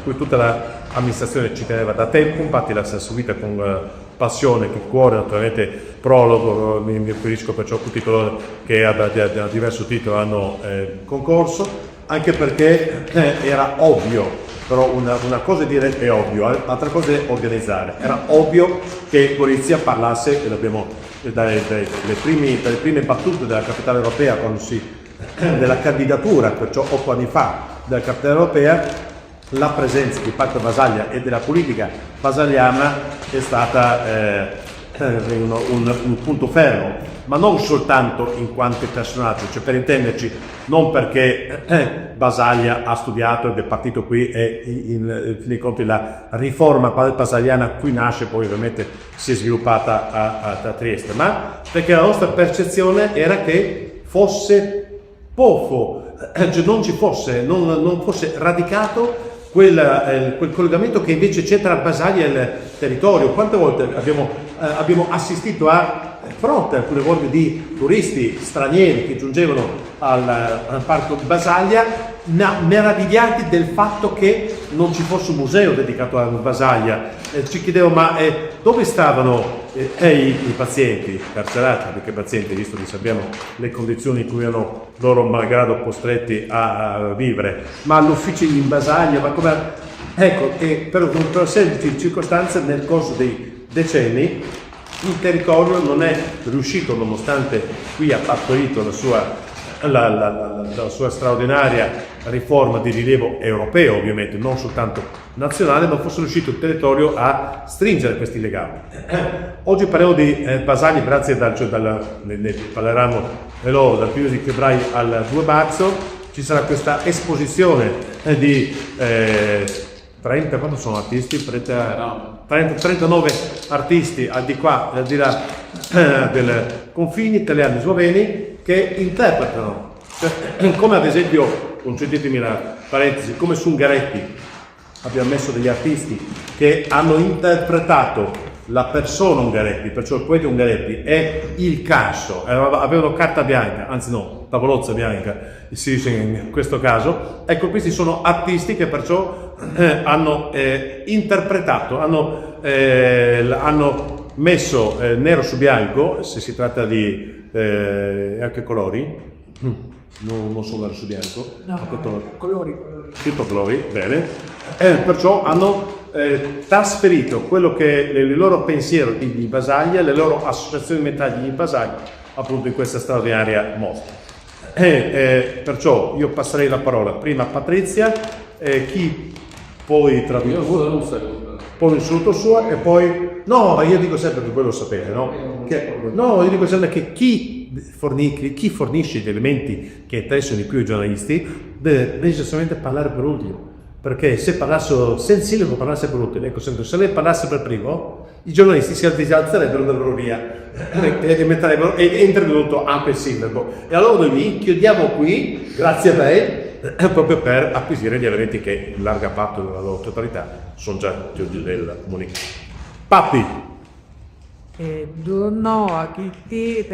cui tutta l'amministrazione ci teneva da tempo, infatti la si è seguita con passione, con cuore, naturalmente prologo, mi riferisco perciò a tutti coloro che da diverso titolo hanno concorso, anche perché era ovvio, però una cosa è dire è ovvio, altra cosa è organizzare. Era ovvio che Gorizia parlasse, e l'abbiamo dalle prime battute della capitale europea, della candidatura, perciò 8 anni fa, della capitale europea, la presenza di Parco Basaglia e della politica basagliana è stata un punto fermo, ma non soltanto in quanto personaggio, cioè per intenderci, non perché Basaglia ha studiato ed è partito qui e in fin dei conti la riforma basagliana qui nasce, poi ovviamente si è sviluppata a Trieste, ma perché la nostra percezione era che fosse poco, cioè non fosse radicato quel collegamento che invece c'è tra Basaglia e il territorio. Quante volte abbiamo assistito a fronte alcune volte di turisti stranieri che giungevano al parco di Basaglia, meravigliati del fatto che non ci fosse un museo dedicato a Basaglia. Ci chiedevo ma dove stavano i pazienti carcerati, perché pazienti, visto che sappiamo le condizioni in cui erano loro malgrado costretti a vivere, ma all'ufficio in Basaglia, ma come... Ecco, per una serie di circostanze nel corso dei decenni il territorio non è riuscito, nonostante qui ha partorito la sua straordinaria riforma di rilievo europeo, ovviamente, non soltanto nazionale, ma fosse riuscito il territorio a stringere questi legami. Oggi parliamo di Basaglia, grazie ne parleranno loro dal 1 di febbraio al 2 marzo, ci sarà questa esposizione di 30, quanto sono artisti? 39 artisti al di qua e al di là dei confini italiani e sloveni che interpretano, come ad esempio, concedetemi la parentesi, come su Ungaretti abbiamo messo degli artisti che hanno interpretato la persona Ungaretti, perciò il poeta Ungaretti è il Casso, avevano carta bianca, anzi no, tavolozza bianca si dice in questo caso. Ecco, questi sono artisti che perciò hanno interpretato, hanno messo nero su bianco, se si tratta di anche colori, non solo nero su bianco, colori, tutto colori, bene, perciò hanno trasferito quello che è il loro pensiero di Basaglia, le loro associazioni mentali di Basaglia, appunto in questa straordinaria mostra. Perciò io passerei la parola prima a Patrizia, chi poi tradurrà, poi un saluto suo e poi, no, io dico sempre che voi lo sapete, no? Io dico sempre che chi fornisce gli elementi che interessano di più ai giornalisti deve necessariamente parlare per ultimo. Perché se Silvio parlasse per ultimo, ecco, se lei parlasse per primo, i giornalisti si alzerebbero da loro via e intervenuto anche il sindaco. E allora noi vi chiudiamo qui, grazie a lei, proprio per acquisire gli elementi che in larga parte della loro totalità sono già oggi del comunicato. Papi! Buongiorno a tutti,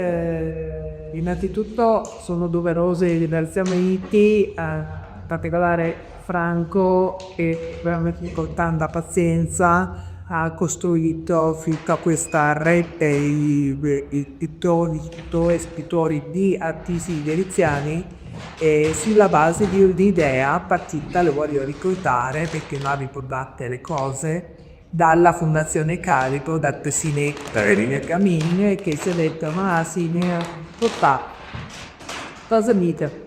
innanzitutto sono doverosi i ringraziamenti, in particolare Franco, che veramente con tanta pazienza ha costruito fino a questa rete i scrittori di artisti veneziani sulla base di un'idea partita, le voglio ricordare perché non ha riportate le cose, dalla Fondazione Carico, da Tessine Camin, che si è detto ma sì, cosa dite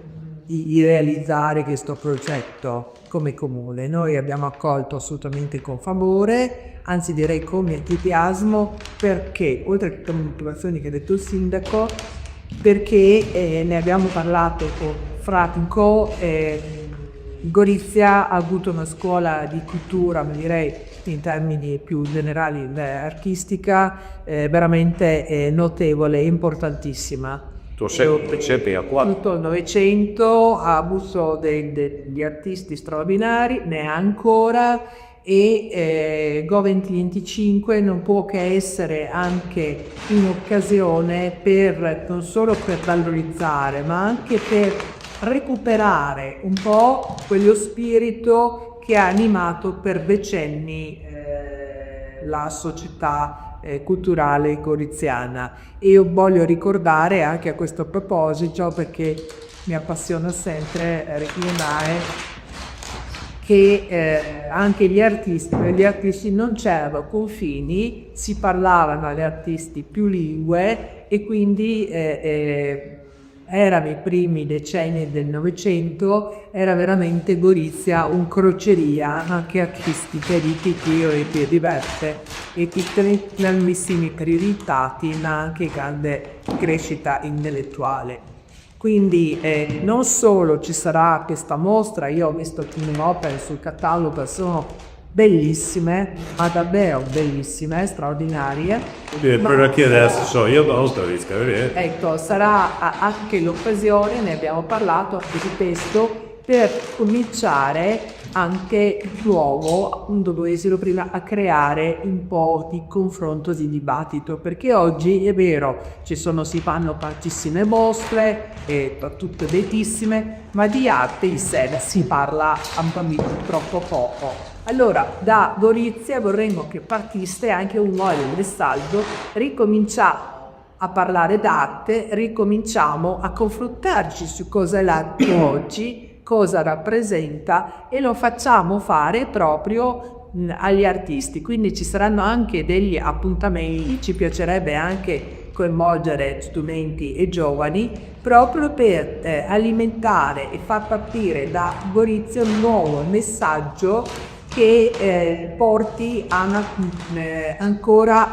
di realizzare questo progetto come comune. Noi abbiamo accolto assolutamente con favore, anzi direi con entusiasmo, perché oltre a tutte le motivazioni che ha detto il sindaco, perché ne abbiamo parlato con Franco, Gorizia ha avuto una scuola di cultura, ma direi in termini più generali artistica, veramente notevole, importantissima. Tutto il Novecento ha avuto degli artisti straordinari, ne ha ancora, e Go2025 non può che essere anche un'occasione non solo per valorizzare, ma anche per recuperare un po' quello spirito che ha animato per decenni la società culturale goriziana. E io voglio ricordare anche a questo proposito, perché mi appassiona sempre ricordare che anche per gli artisti non c'erano confini, si parlavano agli artisti più lingue e quindi erano i primi decenni del Novecento, era veramente Gorizia un crocieria anche artistica di titolo e diverse e tutti grandissimi risultati ma anche grande crescita intellettuale. Quindi non solo ci sarà questa mostra, io ho visto alcune opere sul catalogo, sono bellissime, ma davvero bellissime, straordinarie. Per chi adesso io non sto rischiando. Ecco, sarà anche l'occasione, ne abbiamo parlato anche di questo, per cominciare anche di nuovo, appunto come dicevo prima, a creare un po' di confronto, di dibattito, perché oggi è vero, si fanno tantissime mostre, tutte bellissime, ma di arte in sé si parla ampiamente troppo poco. Allora, da Gorizia vorremmo che partisse anche un nuovo messaggio, ricominciamo a parlare d'arte, ricominciamo a confrontarci su cosa è l'arte oggi, cosa rappresenta, e lo facciamo fare proprio agli artisti. Quindi ci saranno anche degli appuntamenti, ci piacerebbe anche coinvolgere studenti e giovani proprio per alimentare e far partire da Gorizia un nuovo messaggio che porti ancora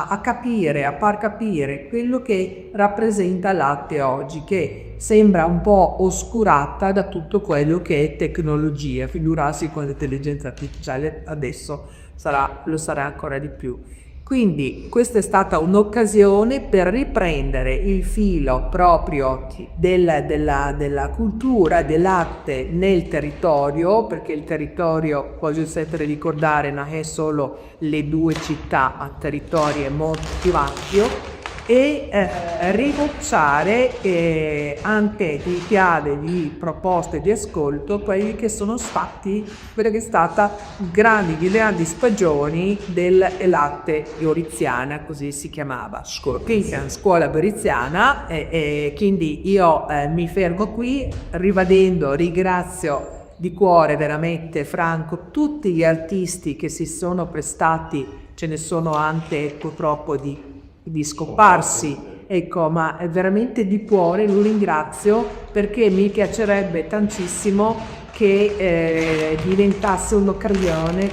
a capire, a far capire quello che rappresenta l'arte oggi, che sembra un po' oscurata da tutto quello che è tecnologia, figurarsi con l'intelligenza artificiale adesso lo sarà ancora di più. Quindi questa è stata un'occasione per riprendere il filo proprio della cultura, dell'arte nel territorio, perché il territorio, voglio sempre ricordare, non è solo le due città, ma il territorio è molto più ampio, e ribocciare anche di chiave di proposte di ascolto quelli che sono stati, quella che è stata grandi stagioni dell'arte goriziana, così si chiamava, scuola goriziana, e quindi io mi fermo qui ringrazio di cuore veramente Franco tutti gli artisti che si sono prestati, ce ne sono anche purtroppo di scomparsi, ecco, ma veramente di cuore lo ringrazio, perché mi piacerebbe tantissimo che diventasse un'occasione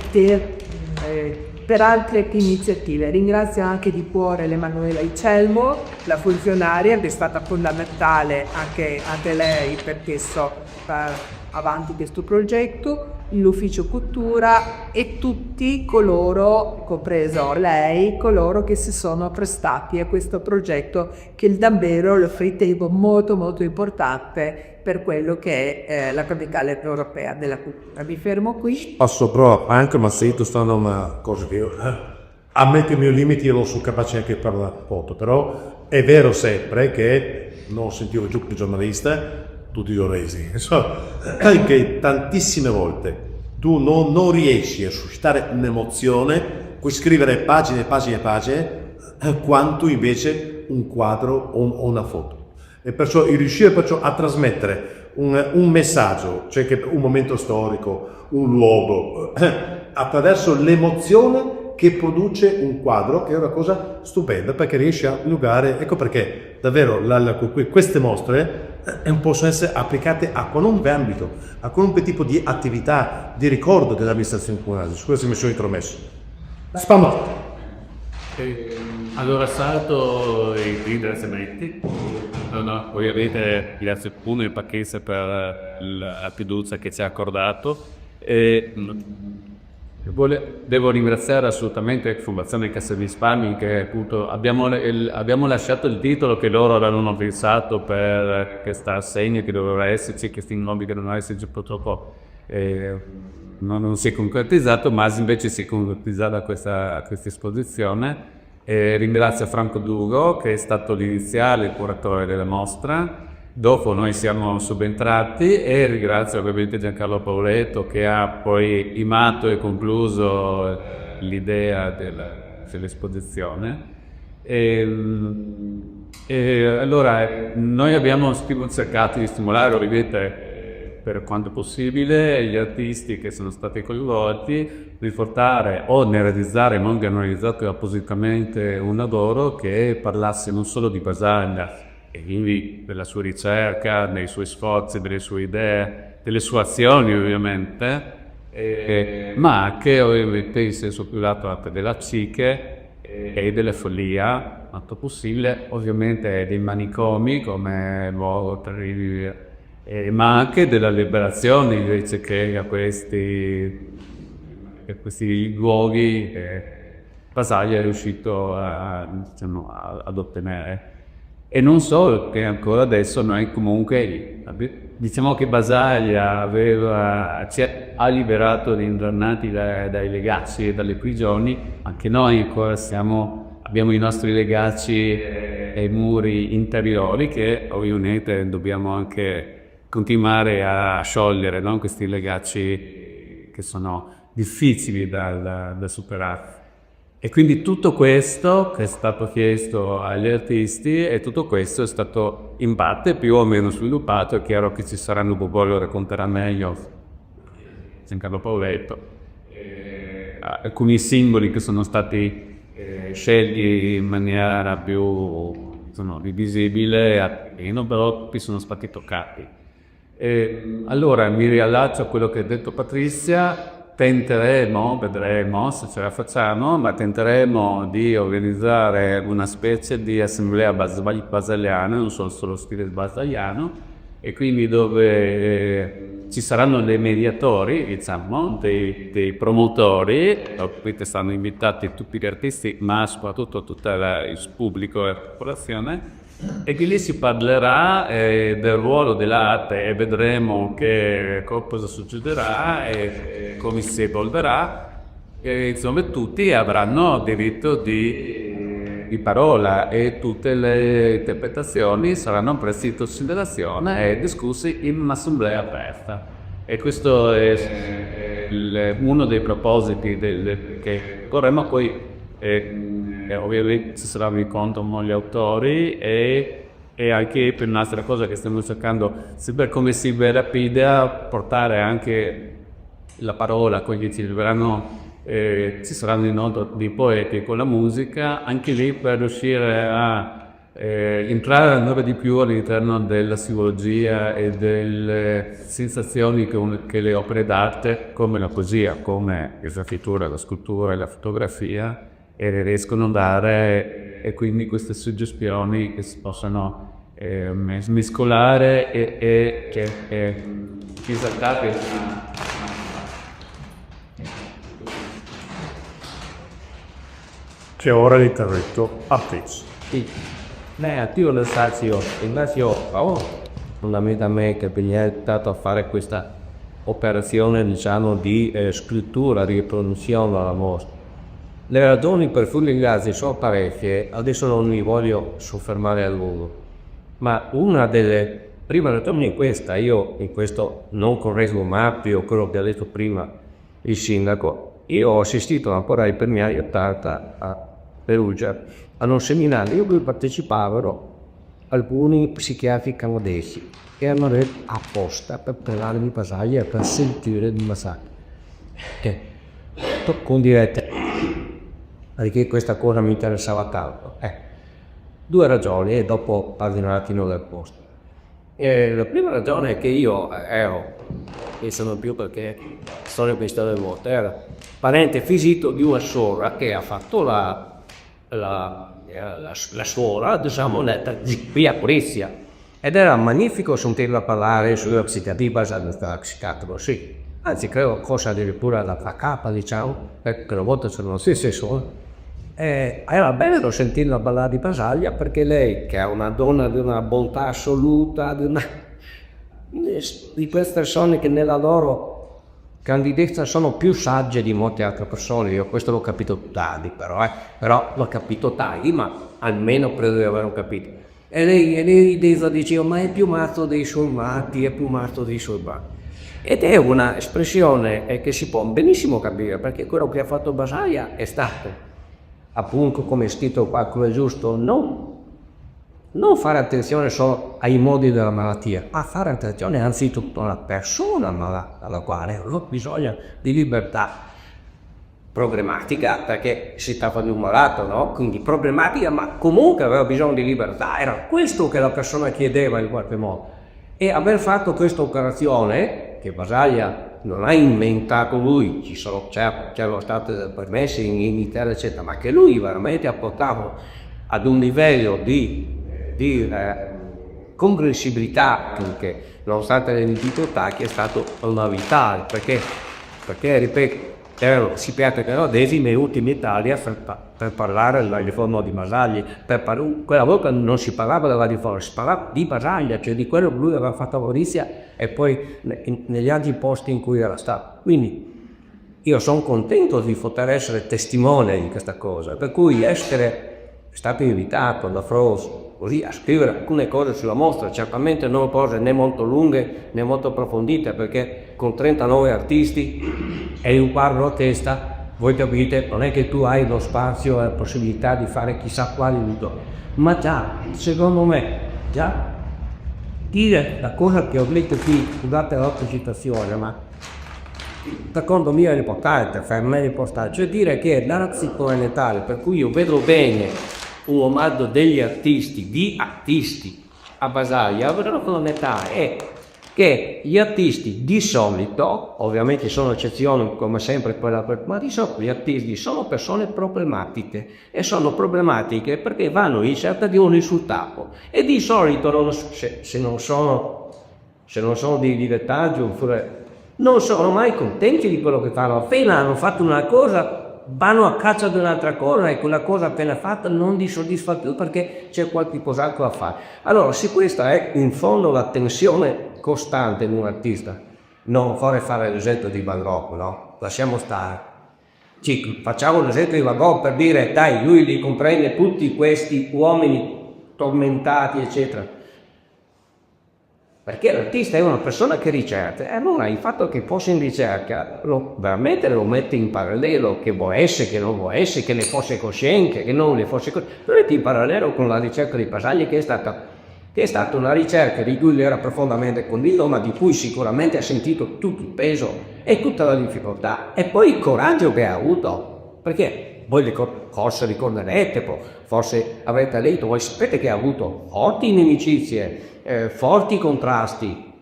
per altre iniziative. Ringrazio anche di cuore l'Emanuela Icelmo, la funzionaria, che è stata fondamentale anche lei per portare avanti questo progetto, l'ufficio cultura e tutti coloro, compreso lei, coloro che si sono prestati a questo progetto, che davvero lo ritengo molto molto importante per quello che è la capitale europea della cultura. Mi fermo qui. Passo però anche, ma se tu stanno una cosa che io ammetto i miei limiti, io non sono capace anche di parlare foto, però è vero sempre che non sentivo giù di giornalista, tutti i resi, che tantissime volte tu non riesci a suscitare un'emozione, puoi scrivere pagine e pagine e pagine, quanto invece un quadro o una foto. E perciò riuscire a trasmettere un messaggio, cioè che un momento storico, un luogo, attraverso l'emozione che produce un quadro, che è una cosa stupenda, perché riesce a luogare, ecco perché davvero queste mostre possono essere applicate a qualunque ambito, a qualunque tipo di attività, di ricordo dell'amministrazione comunale. Su questo mi sono intromesso. Allora salto i ringraziamenti. Ovviamente grazie Puno e Pacchese per la fiducia che ci ha accordato. Devo ringraziare assolutamente Fondazione Cassa di Risparmi, che appunto abbiamo lasciato il titolo che loro avevano pensato per questa assegna che doveva esserci, questi nuovi che dovevano esserci, purtroppo non si è concretizzato, ma invece si è concretizzata questa esposizione. Ringrazio Franco Duro, che è stato l'iniziale curatore della mostra. Dopo noi siamo subentrati e ringrazio ovviamente Giancarlo Pauletto che ha poi imato e concluso l'idea dell'esposizione. Allora noi abbiamo cercato di stimolare ovviamente per quanto possibile gli artisti che sono stati coinvolti, riportare o ne realizzare, non che hanno realizzato appositamente un lavoro che parlasse non solo di Basaglia e quindi della sua ricerca, dei suoi sforzi, delle sue idee, delle sue azioni ovviamente, ma anche ovviamente in senso più lato anche della psiche e della follia, quanto possibile, ovviamente dei manicomi come luogo terribile, ma anche della liberazione invece che a questi luoghi Basaglia è riuscito ad ottenere. E non solo, che ancora adesso noi comunque diciamo che Basaglia ha liberato gli indannati dai legacci e dalle prigioni, anche noi ancora abbiamo i nostri legacci ai muri interiori che ovviamente dobbiamo anche continuare a sciogliere, no? Questi legacci che sono difficili da superare. E quindi tutto questo che è stato chiesto agli artisti e tutto questo è stato in parte più o meno sviluppato. È chiaro che ci saranno, poi lo racconterà meglio Giancarlo Pauletto, alcuni simboli che sono stati scelti in maniera più visibile, però qui sono stati toccati. Allora mi riallaccio a quello che ha detto Patrizia. Vedremo se ce la facciamo, ma tenteremo di organizzare una specie di assemblea basaliana, non solo stile basaliano, e quindi dove ci saranno dei mediatori, diciamo, dei promotori, qui stanno invitati tutti gli artisti, ma soprattutto tutto il pubblico e la popolazione, e che lì si parlerà del ruolo dell'arte e vedremo cosa succederà e come si evolverà, e insomma tutti avranno diritto di parola e tutte le interpretazioni saranno prese in considerazione e discusse in un'assemblea aperta. E questo è uno dei propositi che vorremmo poi. Ovviamente ci sarà un incontro con gli autori e anche per un'altra cosa che stiamo cercando, sempre come Silvia Rapida, portare anche la parola, quindi ci saranno inoltre dei poeti con la musica, anche lì per riuscire a entrare ancora di più all'interno della simbologia e delle sensazioni che le opere d'arte, come la poesia, come la pittura, la scultura e la fotografia, e riescono a dare, e quindi queste suggestioni che si possano mescolare e esaltare. C'è ora l'intervento a Pez. Lei attivo lo spazio, fondamentalmente per gli è stato a fare questa operazione, diciamo, di scrittura, di riproduzione della mostra. Le ragioni per cui ringrazio sono parecchie, adesso non mi voglio soffermare a lungo, ma una delle prime ragioni è questa. Io in questo non correggo Mappio, quello che ha detto prima il sindaco. Io ho assistito ancora ai primi anni 80 a Perugia a un seminario in cui partecipavano alcuni psichiatri canadesi che erano apposta per parlare di Basaglia e per sentire di Basaglia. Con diretta, perché questa cosa mi interessava tanto. Due ragioni e dopo parlo un attimo del posto. La prima ragione è che io e sono più perché storia per storia del mondo, era parente fisito di una sorella che ha fatto la suora, diciamo, qui a Polizia, ed era magnifico sentirla parlare sulla psichiatria, sulla psichiatra, sì. Anzi, credo cosa addirittura la capa, diciamo, perché una volta c'erano le stesse suore. Era bello sentirla parlare di Basaglia, perché lei, che è una donna di una bontà assoluta, di queste persone che nella loro candidezza sono più sagge di molte altre persone. Io questo l'ho capito tardi, però l'ho capito tardi, ma almeno credo di averlo capito. E lei rideva, diceva, ma è più matto dei suoi matti, è più matto dei suoi batti. Ed è una espressione che si può benissimo capire, perché quello che ha fatto Basaglia è stato, appunto, come è scritto qua, come è giusto, non fare attenzione solo ai modi della malattia, ma fare attenzione anzitutto alla persona malata, alla quale ha bisogno di libertà problematica, perché si tratta di un malato, no? Quindi problematica, ma comunque aveva bisogno di libertà, era questo che la persona chiedeva in qualche modo. E aver fatto questa operazione, che Basaglia non ha inventato lui, c'erano state permesse in Italia eccetera, ma che lui veramente ha portato ad un livello di comprensibilità anche, nonostante le difficoltà, che è stato fondamentale, perché ripeto, si perde nelle ultime Italia per parlare della riforma di Basaglia. Quella volta non si parlava della riforma, si parlava di Basaglia, cioè di quello che lui aveva fatto a Gorizia e poi negli altri posti in cui era stato. Quindi io sono contento di poter essere testimone di questa cosa, per cui essere stato invitato da Fros così a scrivere alcune cose sulla mostra, certamente non cose né molto lunghe né molto approfondite, perché con 39 artisti e un quadro a testa, voi capite, non è che tu hai lo spazio e la possibilità di fare chissà quali ludo, ma già, secondo me, già dire la cosa che ho detto qui, scusate l'altra citazione, ma secondo me è importante, per me è importante, cioè dire che l'anzi planetaria, per cui io vedo bene un omaggio degli artisti, a Basaglia, la fondamentale è che gli artisti di solito, ovviamente sono eccezioni come sempre, ma di solito gli artisti sono persone problematiche, e sono problematiche perché vanno in cerca di un risultato, e di solito se non sono dei dilettanti oppure non sono mai contenti di quello che fanno. Appena hanno fatto una cosa vanno a caccia di un'altra cosa, e quella cosa appena fatta non li soddisfa più perché c'è qualcos'altro da fare. Allora, se questa è in fondo la tensione costante in un artista, non fare l'esempio di Van Gogh, no? Lasciamo stare. Facciamo l'esempio di Van Gogh per dire, dai, lui li comprende tutti questi uomini tormentati, eccetera. Perché l'artista è una persona che ricerca, e allora il fatto che fosse in ricerca veramente lo mette in parallelo, che può essere, che non può essere, che ne fosse cosciente, che non ne fosse cosciente, lo mette in parallelo con la ricerca di Basaglia, che è stata una ricerca di cui lui era profondamente convinto, ma di cui sicuramente ha sentito tutto il peso e tutta la difficoltà, e poi il coraggio che ha avuto, perché voi forse ricorderete, forse avrete letto, voi sapete che ha avuto forti inimicizie, forti contrasti,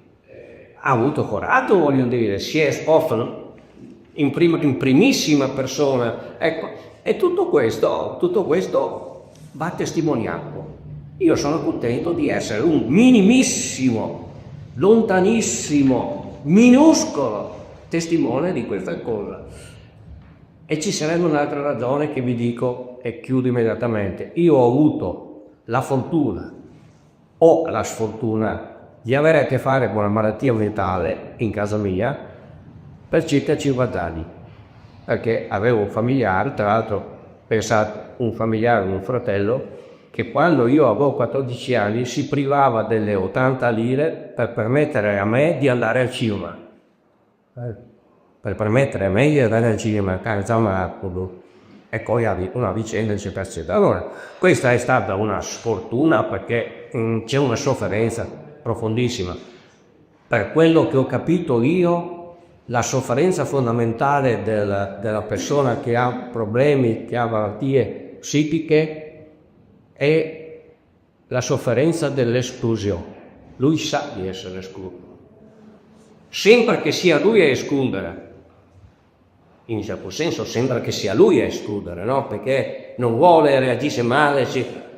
ha avuto coraggio, voglio dire, si è esposto in primissima persona, ecco, e tutto questo va testimoniato. Io sono contento di essere un minimissimo, lontanissimo, minuscolo testimone di questa cosa. E ci sarebbe un'altra ragione che vi dico e chiudo immediatamente. Io ho avuto la fortuna o la sfortuna di avere a che fare con una malattia mentale in casa mia per circa 50 anni, perché avevo un familiare, tra l'altro pensate, un familiare, un fratello, che quando io avevo 14 anni si privava delle 80 lire per permettere a me di andare al cinema. Per permettere a me di andare al cinema, e poi una vicenda eccetera. Allora, questa è stata una sfortuna perché c'è una sofferenza profondissima. Per quello che ho capito io, la sofferenza fondamentale della persona che ha problemi, che ha malattie psichiche, è la sofferenza dell'esclusione. Lui sa di essere escluso. Sembra che sia lui a escludere. In un certo senso sembra che sia lui a escludere, no? Perché non vuole, reagisce male,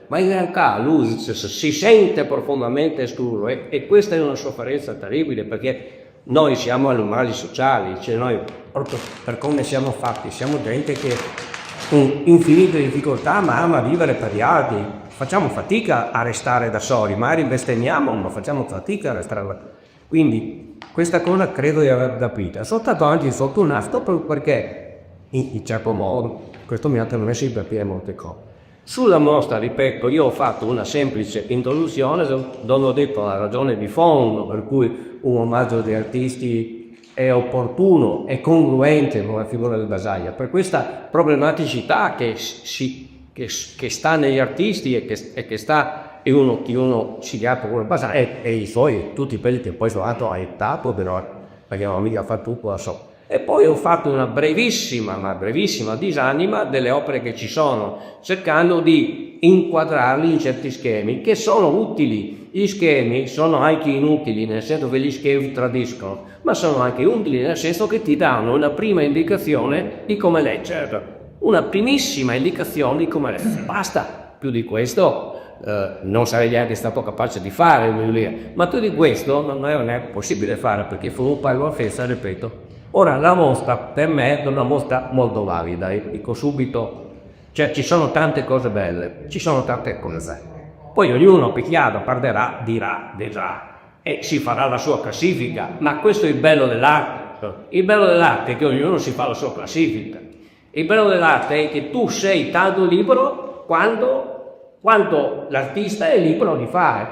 ma in realtà lui si sente profondamente escluso, e questa è una sofferenza terribile, perché noi siamo animali sociali, cioè noi proprio per come siamo fatti, siamo gente che con infinite difficoltà ma ama vivere per gli altri, facciamo fatica a restare da soli, magari bestemmiamo ma facciamo fatica a restare da soli. Quindi questa cosa credo di aver capito. Sono stato anche fortunato proprio perché in certo modo questo mi ha permesso di capire molte cose. Sulla mostra, ripeto, io ho fatto una semplice introduzione dove ho detto la ragione di fondo per cui un omaggio di artisti è opportuno e congruente con la figura del Basaglia, per questa problematicità che sta negli artisti e che sta in uno scigliato come Basaglia e i suoi, tutti quelli che poi sono andato a età, però perché non mica fatto tutto da solo. E poi ho fatto una brevissima disanima delle opere che ci sono, cercando di inquadrarli in certi schemi che sono utili. Gli schemi sono anche inutili, nel senso che gli schemi tradiscono, ma sono anche utili nel senso che ti danno una prima indicazione di come leggere, una primissima indicazione di come leggere. Basta, più di questo non sarei neanche stato capace di fare, ma più di questo non è neanche possibile fare, perché fu un paio a festa, ripeto. Ora, la mostra per me è una mostra molto valida, dico subito, cioè ci sono tante cose belle, ci sono tante cose. Poi ognuno picchiato parlerà, dirà e si farà la sua classifica, ma questo è il bello dell'arte. Il bello dell'arte è che ognuno si fa la sua classifica. Il bello dell'arte è che tu sei tanto libero quanto l'artista è libero di fare.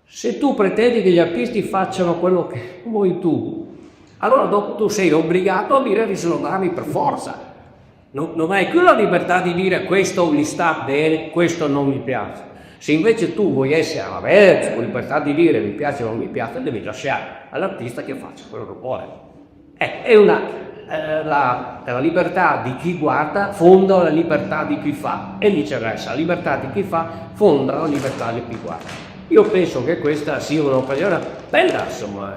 Se tu pretendi che gli artisti facciano quello che vuoi tu, allora dopo tu sei obbligato a dire che sono bravi per forza. Non hai più la libertà di dire questo mi sta bene, questo non mi piace. Se invece tu vuoi essere aperto, con libertà di dire mi piace o non mi piace, devi lasciare all'artista che faccia quello che vuole. È la libertà di chi guarda fonda la libertà di chi fa e viceversa, la libertà di chi fa fonda la libertà di chi guarda. Io penso che questa sia un'occasione bella, insomma.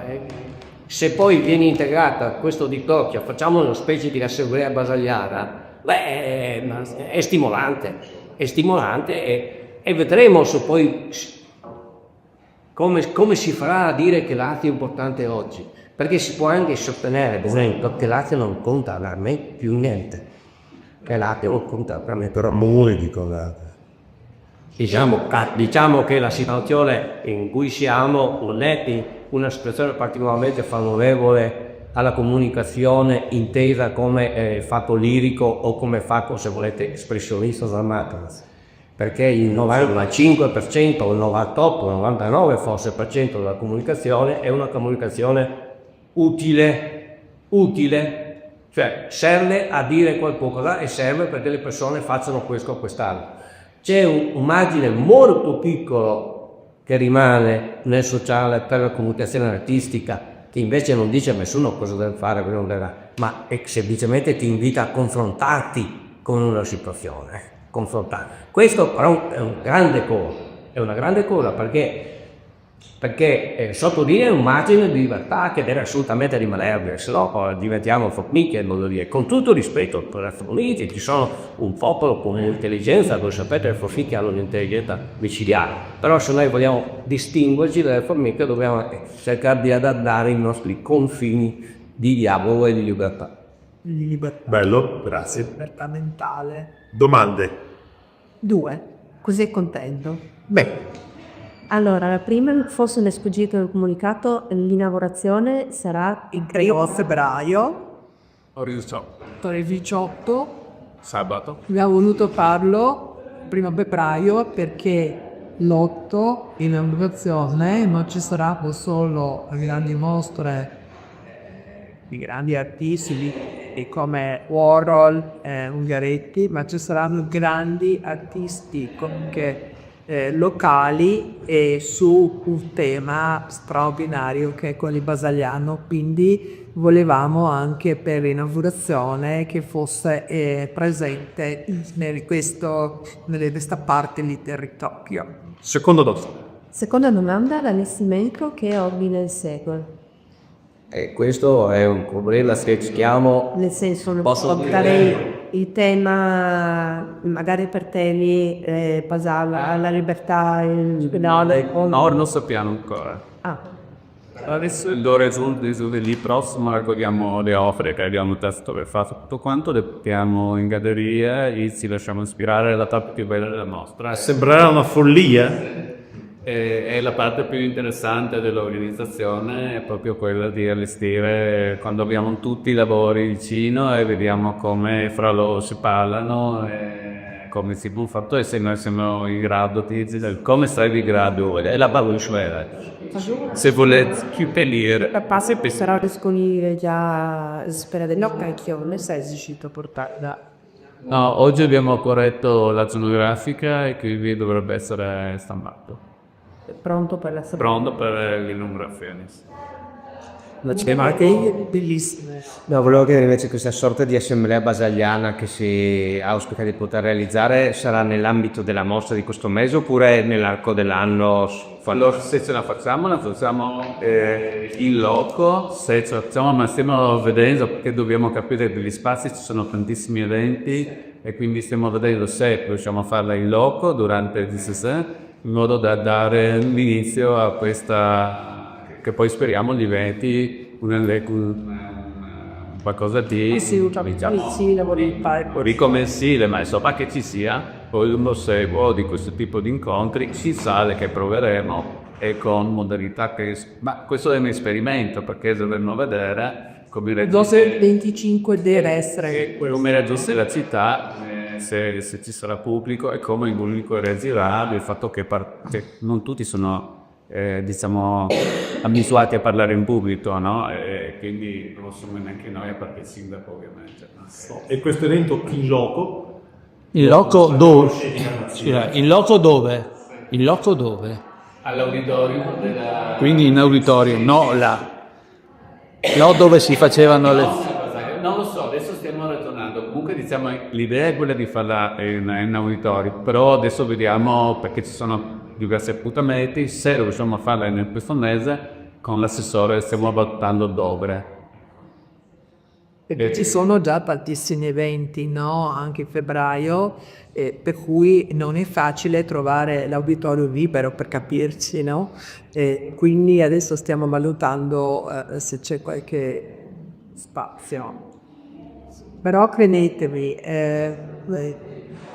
Se poi viene integrata questo di Tokyo, facciamo una specie di assemblea basagliana, è stimolante e vedremo se poi come si farà a dire che l'arte è importante oggi, perché si può anche sostenere, per esempio, che l'arte non conta per me più niente, che l'arte non conta per me però Amore dico l'arte. Diciamo che la situazione in cui siamo non è una situazione particolarmente favorevole alla comunicazione intesa come fatto lirico o come fatto, se volete, espressionista drammatico, perché il 95% o il 98, 99 forse per cento della comunicazione è una comunicazione utile, cioè serve a dire qualcosa e serve perché le persone facciano questo o quest'altro. C'è un margine molto piccolo che rimane nel sociale per la comunicazione artistica, che invece non dice a nessuno cosa deve fare, ma semplicemente ti invita a confrontarti con una situazione. Questo però è una grande cosa perché sottolinea un margine di libertà che deve assolutamente rimanere, se no diventiamo formiche, con tutto rispetto per i formiche, ci sono un popolo con un'intelligenza, voi sapete le formiche hanno un'intelligenza micidiale, però se noi vogliamo distinguerci dalle formiche dobbiamo cercare di adattare i nostri confini di diavolo e di libertà. Bello, grazie. Libertà mentale. Domande? 2. Così è contento. Beh, Allora, la prima, forse mi è sfuggito il comunicato, l'inaugurazione sarà Il 1 febbraio, Horizonte. il 18, Sabato. abbiamo voluto farlo il 1 febbraio perché l'8 inaugurazione non ci saranno solo grandi mostre di grandi artisti come Warhol e Ungaretti, ma ci saranno grandi artisti anche locali e su un tema straordinario che è quello di Basagliano, quindi volevamo anche per l'inaugurazione che fosse presente nelle questa parte lì del territorio. secondo domanda. Seconda domanda, l'allestimento che ordine segue? E questo è un problema se chiamo. Nel senso, non Posso posso dire- dare il tema, magari per temi, alla libertà, No, non sappiamo ancora. Ah, Adesso l'ora è giovedì prossimo, raccogliamo le opere che abbiamo testo per fare tutto quanto, le portiamo in galleria e ci lasciamo ispirare alla tappa più bella della mostra. Sembrerà una follia? È la parte più interessante dell'organizzazione, è proprio quella di allestire quando abbiamo tutti i lavori vicino e vediamo come fra loro si parlano e come si può fare e se noi siamo in grado di dire come sarebbe in grado è la balustrada se volete capire Passa per sarà disponibile già spera dell'occasione se è riuscito a portarla. no, oggi abbiamo corretto la zona grafica e quindi dovrebbe essere stampato Pronto per la pronto per l'illustrazione. Ma che bellissime. No, volevo chiedere invece questa sorta di assemblea basaliana che si auspica di poter realizzare sarà nell'ambito della mostra di questo mese oppure nell'arco dell'anno? Allora, se ce la facciamo in loco, se ce la facciamo, ma stiamo vedendo perché dobbiamo capire che negli spazi ci sono tantissimi eventi e quindi stiamo vedendo se riusciamo a farla in loco durante il DSS in modo da dare l'inizio a questa che poi speriamo diventi qualcosa di ricomensile, ma insomma che ci sia poi un seguo di questo tipo di incontri ci sale che proveremo e con modalità ma questo è un esperimento perché dovremmo vedere come il 25 deve essere come reagisce la città se ci sarà pubblico e come il pubblico reagirà il fatto che non tutti sono diciamo abituati a parlare in pubblico, no? E quindi non siamo neanche noi a parte il sindaco ovviamente. E questo evento in loco? Il loco dove? Scusa, il loco dove? Il loco dove? All'auditorio Quindi in auditorio, no là. No dove si facevano le... Non lo so, adesso stiamo ragionando. Comunque diciamo l'idea è quella di farla in auditorio, però adesso vediamo perché ci sono diversi appuntamenti, se riusciamo a farla in questo mese con l'assessore stiamo valutando dove. Ci sono già tantissimi eventi, no? Anche in febbraio, per cui non è facile trovare l'auditorio libero per capirci, no? Quindi adesso stiamo valutando se c'è qualche spazio. Però credetemi,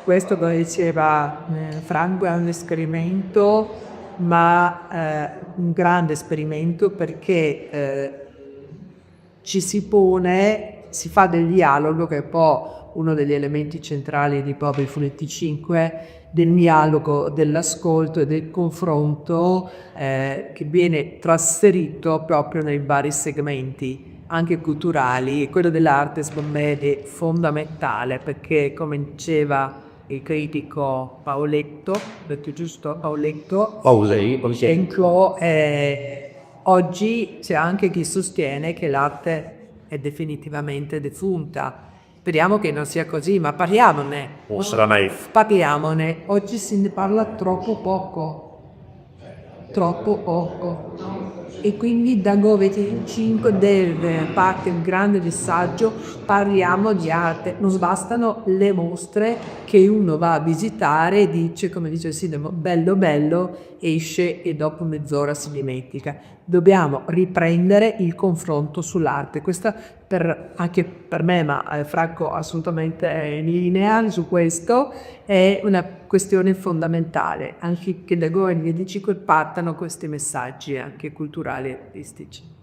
questo come diceva Franco è un esperimento, ma un grande esperimento perché ci si pone, si fa del dialogo che è poi uno degli elementi centrali di proprio i Fumetti 5, del dialogo, dell'ascolto e del confronto che viene trasferito proprio nei vari segmenti anche culturali, e quello dell'arte secondo me è fondamentale perché come diceva il critico Paoletto, detto giusto Paoletto, oggi c'è anche chi sostiene che l'arte è definitivamente defunta. Speriamo che non sia così, ma parliamone. Non sarà mai. Parliamone. Oggi se ne parla troppo poco. Troppo poco. E quindi da Gov25 deve parte un grande messaggio, parliamo di arte, non bastano le mostre che uno va a visitare e dice, come dice il sindaco, bello bello, esce e dopo mezz'ora si dimentica. Dobbiamo riprendere il confronto sull'arte, questa anche per me, ma Franco assolutamente è in linea su questo, è una questione fondamentale, anche che da Gov25 partano questi messaggi anche culturali e artistici.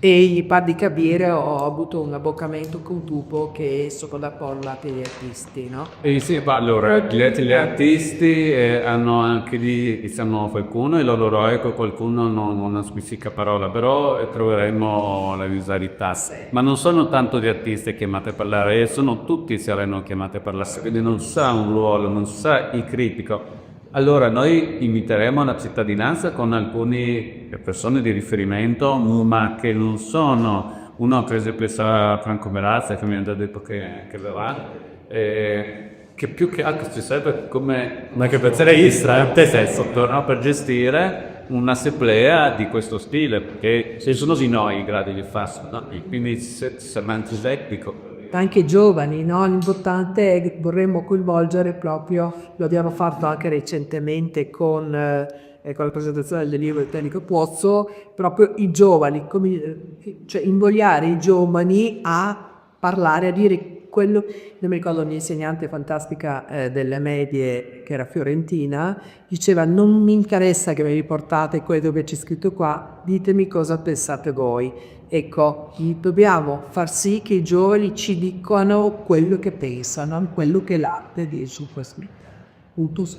E gli par di capire ho avuto un abboccamento con tubo che sono d'accordo per gli artisti, no? Sì, ma allora gli artisti hanno anche lì, diciamo, qualcuno è loro ecco, qualcuno non ha specifica parola, però troveremo la usarità. Ma non sono tanto gli artisti chiamati a parlare, sono tutti saranno chiamati a parlare, quindi non sa un ruolo, non sa il critico. Allora noi inviteremo la cittadinanza con alcune persone di riferimento, ma che non sono, uno per esempio sarà Franco Merazza che mi ha già detto che verrà, che più che altro ci serve come una capacità per gestire un'assemblea di questo stile, perché se sono di noi in grado di farlo, no? Quindi ci sarà un tecnico. Anche giovani, no? L'importante è che vorremmo coinvolgere proprio, lo abbiamo fatto anche recentemente con la presentazione del libro di Tenico Pozzo, proprio i giovani, cioè invogliare i giovani a parlare, a dire quello, non mi ricordo un'insegnante fantastica delle medie che era fiorentina, diceva non mi interessa che mi riportate quello che c'è scritto qua, ditemi cosa pensate voi. Ecco, dobbiamo far sì che i giovani ci dicano quello che pensano, quello che l'arte dice su questo punto.